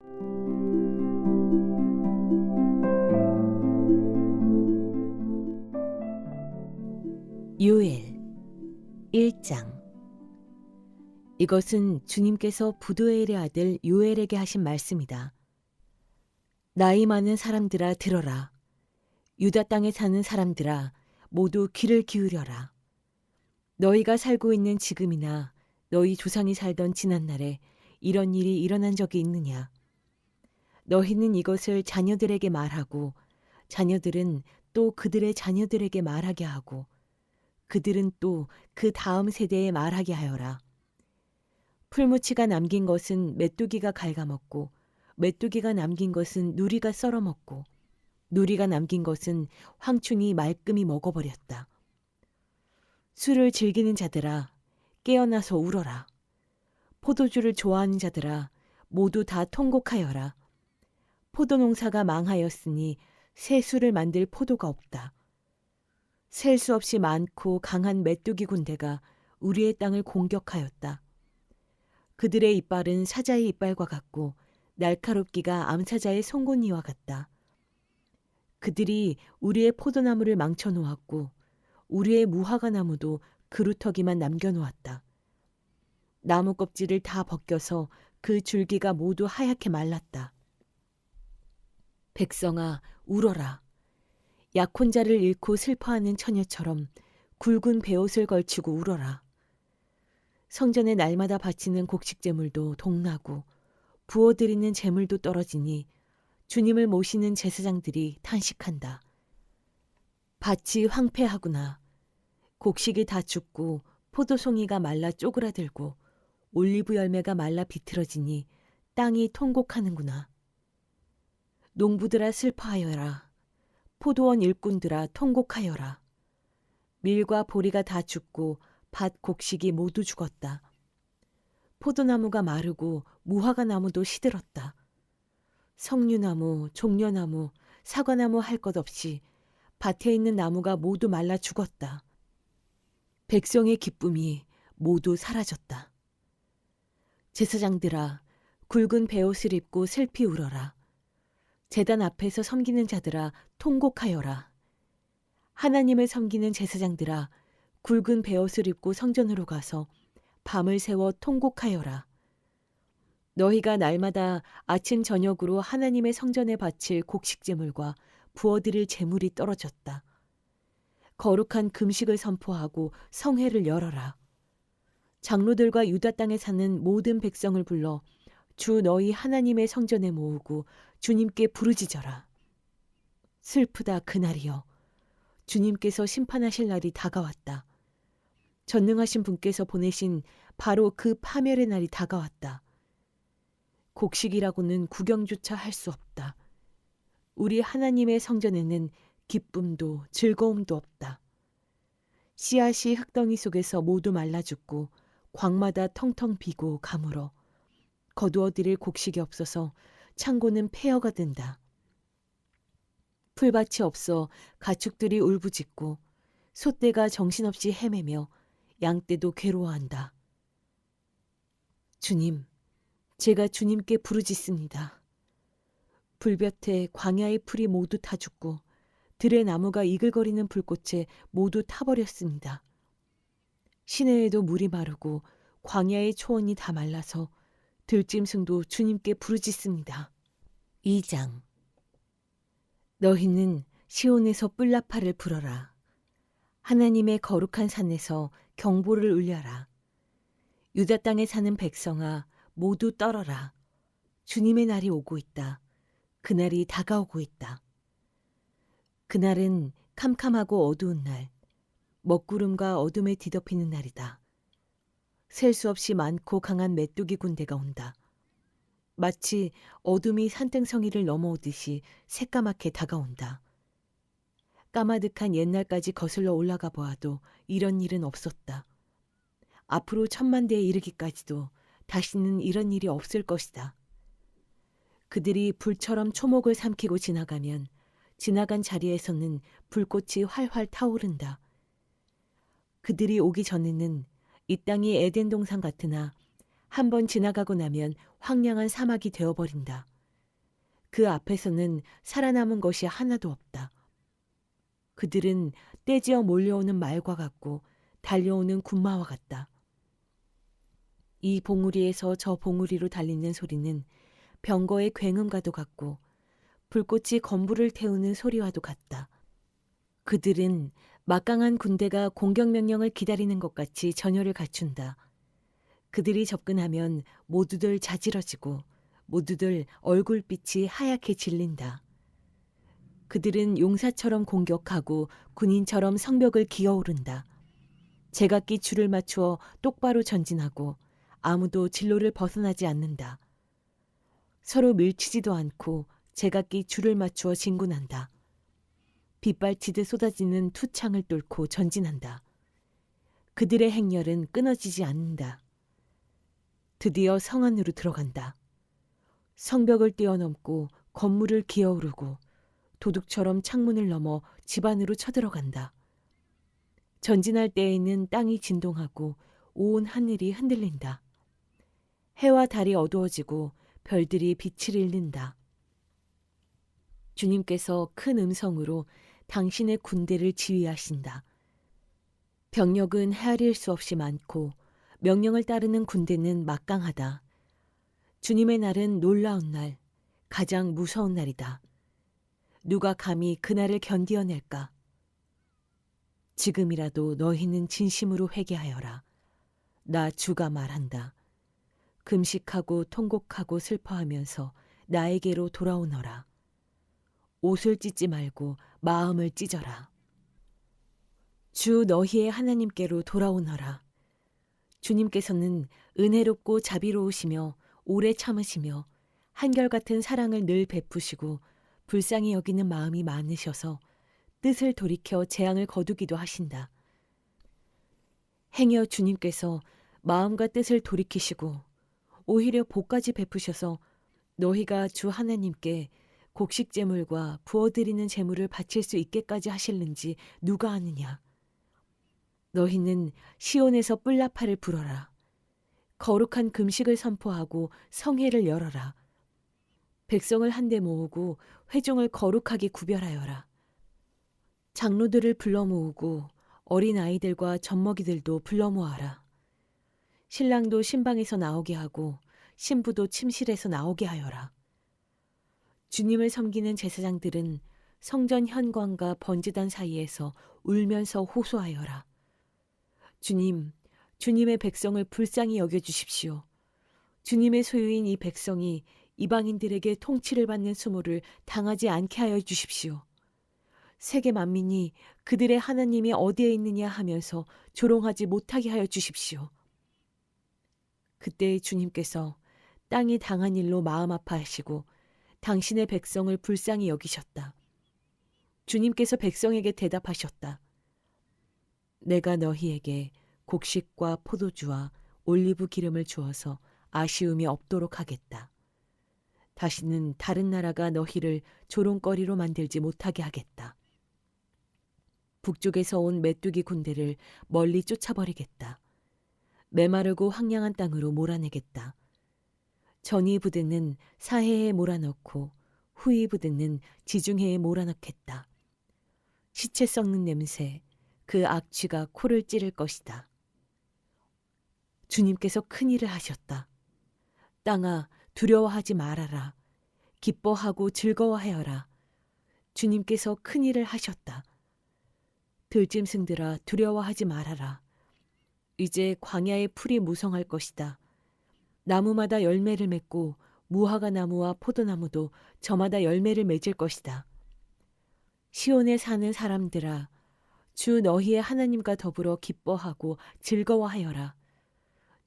요엘 1장. 이것은 주님께서 부두엘의 아들 요엘에게 하신 말씀이다. 나이 많은 사람들아 들어라. 유다 땅에 사는 사람들아 모두 귀를 기울여라. 너희가 살고 있는 지금이나 너희 조상이 살던 지난날에 이런 일이 일어난 적이 있느냐? 너희는 이것을 자녀들에게 말하고 자녀들은 또 그들의 자녀들에게 말하게 하고 그들은 또 그 다음 세대에 말하게 하여라. 풀무치가 남긴 것은 메뚜기가 갉아먹고 메뚜기가 남긴 것은 누리가 썰어먹고 누리가 남긴 것은 황충이 말끔히 먹어버렸다. 술을 즐기는 자들아 깨어나서 울어라. 포도주를 좋아하는 자들아 모두 다 통곡하여라. 포도농사가 망하였으니 새 술을 만들 포도가 없다. 셀 수 없이 많고 강한 메뚜기 군대가 우리의 땅을 공격하였다. 그들의 이빨은 사자의 이빨과 같고 날카롭기가 암사자의 송곳니와 같다. 그들이 우리의 포도나무를 망쳐놓았고 우리의 무화과 나무도 그루터기만 남겨놓았다. 나무 껍질을 다 벗겨서 그 줄기가 모두 하얗게 말랐다. 백성아 울어라. 약혼 자를 잃고 슬퍼하는 처녀처럼 굵은 베옷을 걸치고 울어라. 성전에 날마다 바치는 곡식 제물도 동나고 부어드리는 제물도 떨어지니 주님을 모시는 제사장들이 탄식한다. 밭이 황폐하구나. 곡식이 다 죽고 포도송이가 말라 쪼그라들고 올리브 열매가 말라 비틀어지니 땅이 통곡하는구나. 농부들아 슬퍼하여라. 포도원 일꾼들아 통곡하여라. 밀과 보리가 다 죽고 밭 곡식이 모두 죽었다. 포도나무가 마르고 무화과 나무도 시들었다. 석류나무, 종려나무, 사과나무 할 것 없이 밭에 있는 나무가 모두 말라 죽었다. 백성의 기쁨이 모두 사라졌다. 제사장들아, 굵은 베옷을 입고 슬피 울어라. 제단 앞에서 섬기는 자들아, 통곡하여라. 하나님을 섬기는 제사장들아, 굵은 베옷을 입고 성전으로 가서 밤을 새워 통곡하여라. 너희가 날마다 아침 저녁으로 하나님의 성전에 바칠 곡식 제물과 부어드릴 제물이 떨어졌다. 거룩한 금식을 선포하고 성회를 열어라. 장로들과 유다 땅에 사는 모든 백성을 불러 주 너희 하나님의 성전에 모으고 주님께 부르짖어라. 슬프다 그날이여. 주님께서 심판하실 날이 다가왔다. 전능하신 분께서 보내신 바로 그 파멸의 날이 다가왔다. 곡식이라고는 구경조차 할 수 없다. 우리 하나님의 성전에는 기쁨도 즐거움도 없다. 씨앗이 흙덩이 속에서 모두 말라 죽고 광마다 텅텅 비고 가물어 거두어드릴 곡식이 없어서 창고는 폐허가 된다. 풀밭이 없어 가축들이 울부짖고 소떼가 정신없이 헤매며 양떼도 괴로워한다. 주님, 제가 주님께 부르짖습니다. 불볕에 광야의 풀이 모두 타 죽고 들의 나무가 이글거리는 불꽃에 모두 타버렸습니다. 시내에도 물이 마르고 광야의 초원이 다 말라서 들짐승도 주님께 부르짖습니다. 2장. 너희는 시온에서 뿔나파를 불어라. 하나님의 거룩한 산에서 경보를 울려라. 유다 땅에 사는 백성아 모두 떨어라. 주님의 날이 오고 있다. 그날이 다가오고 있다. 그날은 캄캄하고 어두운 날, 먹구름과 어둠에 뒤덮이는 날이다. 셀 수 없이 많고 강한 메뚜기 군대가 온다. 마치 어둠이 산등성이를 넘어오듯이 새까맣게 다가온다. 까마득한 옛날까지 거슬러 올라가 보아도 이런 일은 없었다. 앞으로 1000만대에 이르기까지도 다시는 이런 일이 없을 것이다. 그들이 불처럼 초목을 삼키고 지나가면 지나간 자리에서는 불꽃이 활활 타오른다. 그들이 오기 전에는 이 땅이 에덴 동산 같으나 한 번 지나가고 나면 황량한 사막이 되어버린다. 그 앞에서는 살아남은 것이 하나도 없다. 그들은 떼지어 몰려오는 말과 같고 달려오는 군마와 같다. 이 봉우리에서 저 봉우리로 달리는 소리는 병거의 굉음과도 같고 불꽃이 건불을 태우는 소리와도 같다. 그들은 막강한 군대가 공격 명령을 기다리는 것 같이 전열을 갖춘다. 그들이 접근하면 모두들 자지러지고 모두들 얼굴빛이 하얗게 질린다. 그들은 용사처럼 공격하고 군인처럼 성벽을 기어오른다. 제각기 줄을 맞추어 똑바로 전진하고 아무도 진로를 벗어나지 않는다. 서로 밀치지도 않고 제각기 줄을 맞추어 진군한다. 빗발치듯 쏟아지는 투창을 뚫고 전진한다. 그들의 행렬은 끊어지지 않는다. 드디어 성 안으로 들어간다. 성벽을 뛰어넘고 건물을 기어오르고 도둑처럼 창문을 넘어 집 안으로 쳐들어간다. 전진할 때에는 땅이 진동하고 온 하늘이 흔들린다. 해와 달이 어두워지고 별들이 빛을 잃는다. 주님께서 큰 음성으로 당신의 군대를 지휘하신다. 병력은 헤아릴 수 없이 많고 명령을 따르는 군대는 막강하다. 주님의 날은 놀라운 날, 가장 무서운 날이다. 누가 감히 그날을 견디어낼까? 지금이라도 너희는 진심으로 회개하여라. 나 주가 말한다. 금식하고 통곡하고 슬퍼하면서 나에게로 돌아오너라. 옷을 찢지 말고 마음을 찢어라. 주 너희의 하나님께로 돌아오너라. 주님께서는 은혜롭고 자비로우시며 오래 참으시며 한결같은 사랑을 늘 베푸시고 불쌍히 여기는 마음이 많으셔서 뜻을 돌이켜 재앙을 거두기도 하신다. 행여 주님께서 마음과 뜻을 돌이키시고 오히려 복까지 베푸셔서 너희가 주 하나님께 곡식 제물과 부어드리는 제물을 바칠 수 있게까지 하실는지 누가 아느냐. 너희는 시온에서 뿔나파를 불어라. 거룩한 금식을 선포하고 성회를 열어라. 백성을 한데 모으고 회중을 거룩하게 구별하여라. 장로들을 불러 모으고 어린아이들과 젖먹이들도 불러 모아라. 신랑도 신방에서 나오게 하고 신부도 침실에서 나오게 하여라. 주님을 섬기는 제사장들은 성전 현관과 번제단 사이에서 울면서 호소하여라. 주님, 주님의 백성을 불쌍히 여겨주십시오. 주님의 소유인 이 백성이 이방인들에게 통치를 받는 수모를 당하지 않게 하여 주십시오. 세계 만민이 그들의 하나님이 어디에 있느냐 하면서 조롱하지 못하게 하여 주십시오. 그때 주님께서 땅이 당한 일로 마음 아파하시고 당신의 백성을 불쌍히 여기셨다. 주님께서 백성에게 대답하셨다. 내가 너희에게 곡식과 포도주와 올리브 기름을 주어서 아쉬움이 없도록 하겠다. 다시는 다른 나라가 너희를 조롱거리로 만들지 못하게 하겠다. 북쪽에서 온 메뚜기 군대를 멀리 쫓아버리겠다. 메마르고 황량한 땅으로 몰아내겠다. 전이 부대는 사해에 몰아넣고 후이 부대는 지중해에 몰아넣겠다. 시체 썩는 냄새, 그 악취가 코를 찌를 것이다. 주님께서 큰일을 하셨다. 땅아, 두려워하지 말아라. 기뻐하고 즐거워하여라. 주님께서 큰일을 하셨다. 들짐승들아, 두려워하지 말아라. 이제 광야의 풀이 무성할 것이다. 나무마다 열매를 맺고 무화과 나무와 포도나무도 저마다 열매를 맺을 것이다. 시온에 사는 사람들아, 주 너희의 하나님과 더불어 기뻐하고 즐거워하여라.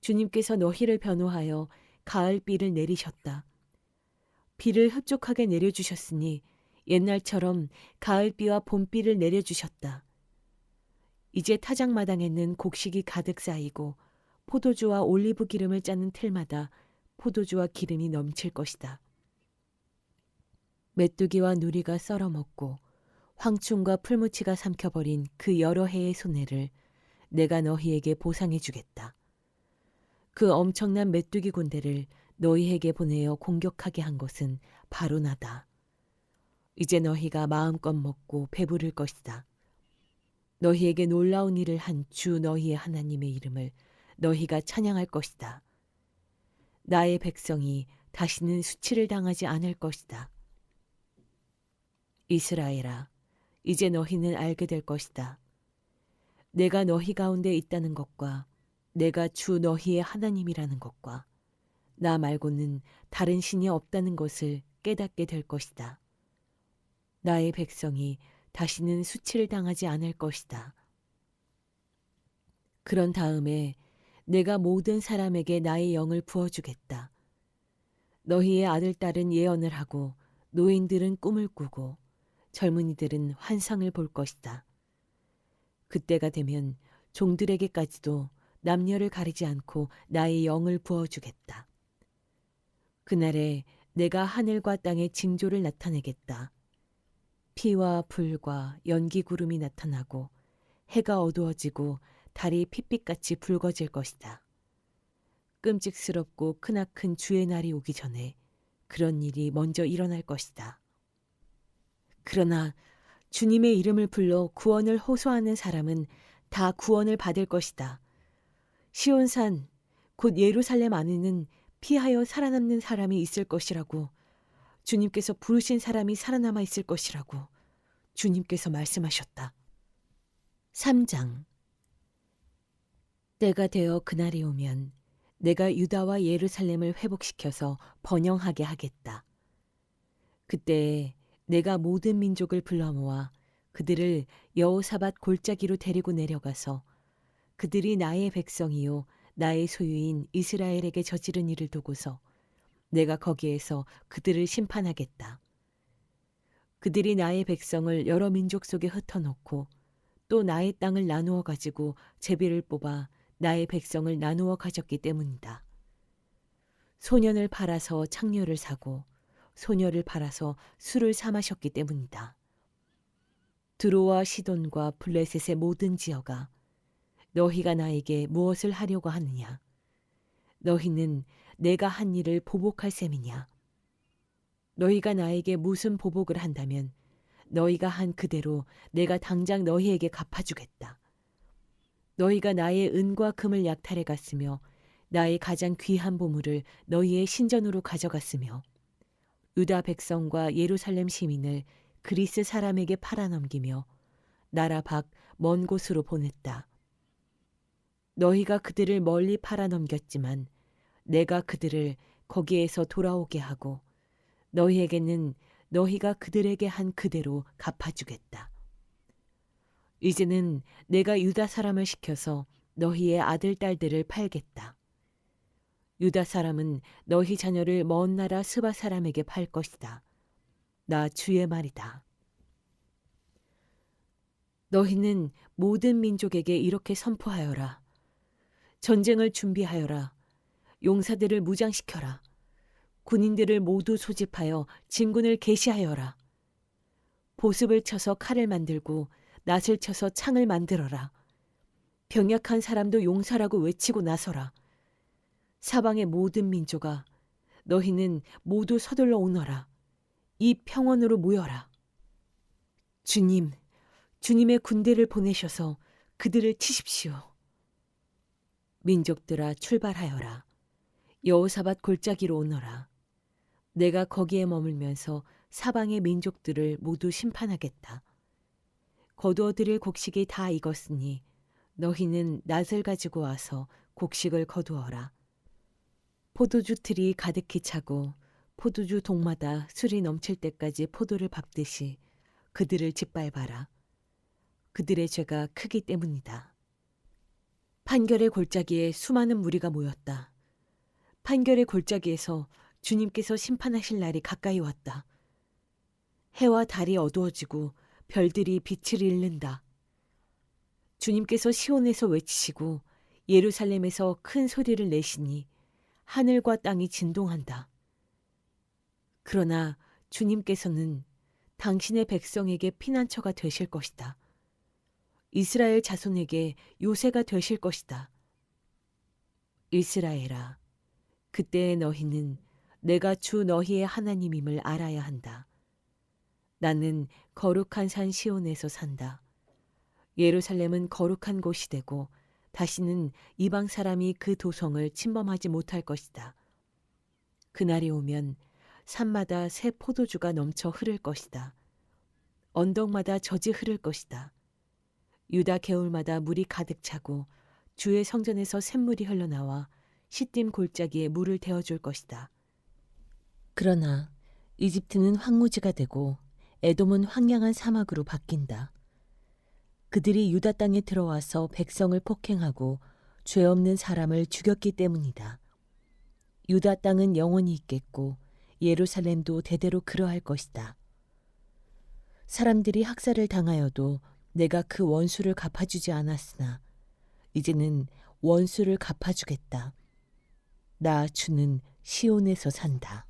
주님께서 너희를 변호하여 가을비를 내리셨다. 비를 흡족하게 내려주셨으니 옛날처럼 가을비와 봄비를 내려주셨다. 이제 타작마당에는 곡식이 가득 쌓이고 포도주와 올리브 기름을 짜는 틀마다 포도주와 기름이 넘칠 것이다. 메뚜기와 누리가 썰어먹고 황충과 풀무치가 삼켜버린 그 여러 해의 손해를 내가 너희에게 보상해 주겠다. 그 엄청난 메뚜기 군대를 너희에게 보내어 공격하게 한 것은 바로 나다. 이제 너희가 마음껏 먹고 배부를 것이다. 너희에게 놀라운 일을 한 주 너희의 하나님의 이름을 너희가 찬양할 것이다. 나의 백성이 다시는 수치를 당하지 않을 것이다. 이스라엘아, 이제 너희는 알게 될 것이다. 내가 너희 가운데 있다는 것과 내가 주 너희의 하나님이라는 것과 나 말고는 다른 신이 없다는 것을 깨닫게 될 것이다. 나의 백성이 다시는 수치를 당하지 않을 것이다. 그런 다음에 내가 모든 사람에게 나의 영을 부어주겠다. 너희의 아들, 딸은 예언을 하고 노인들은 꿈을 꾸고 젊은이들은 환상을 볼 것이다. 그때가 되면 종들에게까지도 남녀를 가리지 않고 나의 영을 부어주겠다. 그날에 내가 하늘과 땅의 징조를 나타내겠다. 피와 불과 연기 구름이 나타나고 해가 어두워지고 달이 핏빛같이 붉어질 것이다. 끔찍스럽고 크나큰 주의 날이 오기 전에 그런 일이 먼저 일어날 것이다. 그러나 주님의 이름을 불러 구원을 호소하는 사람은 다 구원을 받을 것이다. 시온산 곧 예루살렘 안에는 피하여 살아남는 사람이 있을 것이라고, 주님께서 부르신 사람이 살아남아 있을 것이라고 주님께서 말씀하셨다. 3장. 때가 되어 그날이 오면 내가 유다와 예루살렘을 회복시켜서 번영하게 하겠다. 그때에 내가 모든 민족을 불러 모아 그들을 여호사밧 골짜기로 데리고 내려가서 그들이 나의 백성이요 나의 소유인 이스라엘에게 저지른 일을 두고서 내가 거기에서 그들을 심판하겠다. 그들이 나의 백성을 여러 민족 속에 흩어놓고 또 나의 땅을 나누어 가지고 제비를 뽑아 나의 백성을 나누어 가졌기 때문이다. 소년을 팔아서 창녀를 사고 소녀를 팔아서 술을 사 마셨기 때문이다. 드로와 시돈과 블레셋의 모든 지어가 너희가 나에게 무엇을 하려고 하느냐? 너희는 내가 한 일을 보복할 셈이냐? 너희가 나에게 무슨 보복을 한다면 너희가 한 그대로 내가 당장 너희에게 갚아주겠다. 너희가 나의 은과 금을 약탈해 갔으며 나의 가장 귀한 보물을 너희의 신전으로 가져갔으며 유다 백성과 예루살렘 시민을 그리스 사람에게 팔아넘기며 나라 밖 먼 곳으로 보냈다. 너희가 그들을 멀리 팔아넘겼지만 내가 그들을 거기에서 돌아오게 하고 너희에게는 너희가 그들에게 한 그대로 갚아주겠다. 이제는 내가 유다 사람을 시켜서 너희의 아들, 딸들을 팔겠다. 유다 사람은 너희 자녀를 먼 나라 스바 사람에게 팔 것이다. 나 주의 말이다. 너희는 모든 민족에게 이렇게 선포하여라. 전쟁을 준비하여라. 용사들을 무장시켜라. 군인들을 모두 소집하여 진군을 개시하여라. 보습을 쳐서 칼을 만들고 낫을 쳐서 창을 만들어라. 병약한 사람도 용사라고 외치고 나서라. 사방의 모든 민족아, 너희는 모두 서둘러 오너라. 이 평원으로 모여라. 주님의 군대를 보내셔서 그들을 치십시오. 민족들아 출발하여라. 여호사밧 골짜기로 오너라. 내가 거기에 머물면서 사방의 민족들을 모두 심판하겠다. 거두어들일 곡식이 다 익었으니 너희는 낫을 가지고 와서 곡식을 거두어라. 포도주 틀이 가득히 차고 포도주 동마다 술이 넘칠 때까지 포도를 밟듯이 그들을 짓밟아라. 그들의 죄가 크기 때문이다. 판결의 골짜기에 수많은 무리가 모였다. 판결의 골짜기에서 주님께서 심판하실 날이 가까이 왔다. 해와 달이 어두워지고 별들이 빛을 잃는다. 주님께서 시온에서 외치시고 예루살렘에서 큰 소리를 내시니 하늘과 땅이 진동한다. 그러나 주님께서는 당신의 백성에게 피난처가 되실 것이다. 이스라엘 자손에게 요새가 되실 것이다. 이스라엘아, 그때의 너희는 내가 주 너희의 하나님임을 알아야 한다. 나는 거룩한 산 시온에서 산다. 예루살렘은 거룩한 곳이 되고 다시는 이방 사람이 그 도성을 침범하지 못할 것이다. 그날이 오면 산마다 새 포도주가 넘쳐 흐를 것이다. 언덕마다 젖이 흐를 것이다. 유다 개울마다 물이 가득 차고 주의 성전에서 샘물이 흘러나와 시딤 골짜기에 물을 데워줄 것이다. 그러나 이집트는 황무지가 되고 에돔은 황량한 사막으로 바뀐다. 그들이 유다 땅에 들어와서 백성을 폭행하고 죄 없는 사람을 죽였기 때문이다. 유다 땅은 영원히 있겠고 예루살렘도 대대로 그러할 것이다. 사람들이 학살을 당하여도 내가 그 원수를 갚아주지 않았으나 이제는 원수를 갚아주겠다. 나 주는 시온에서 산다.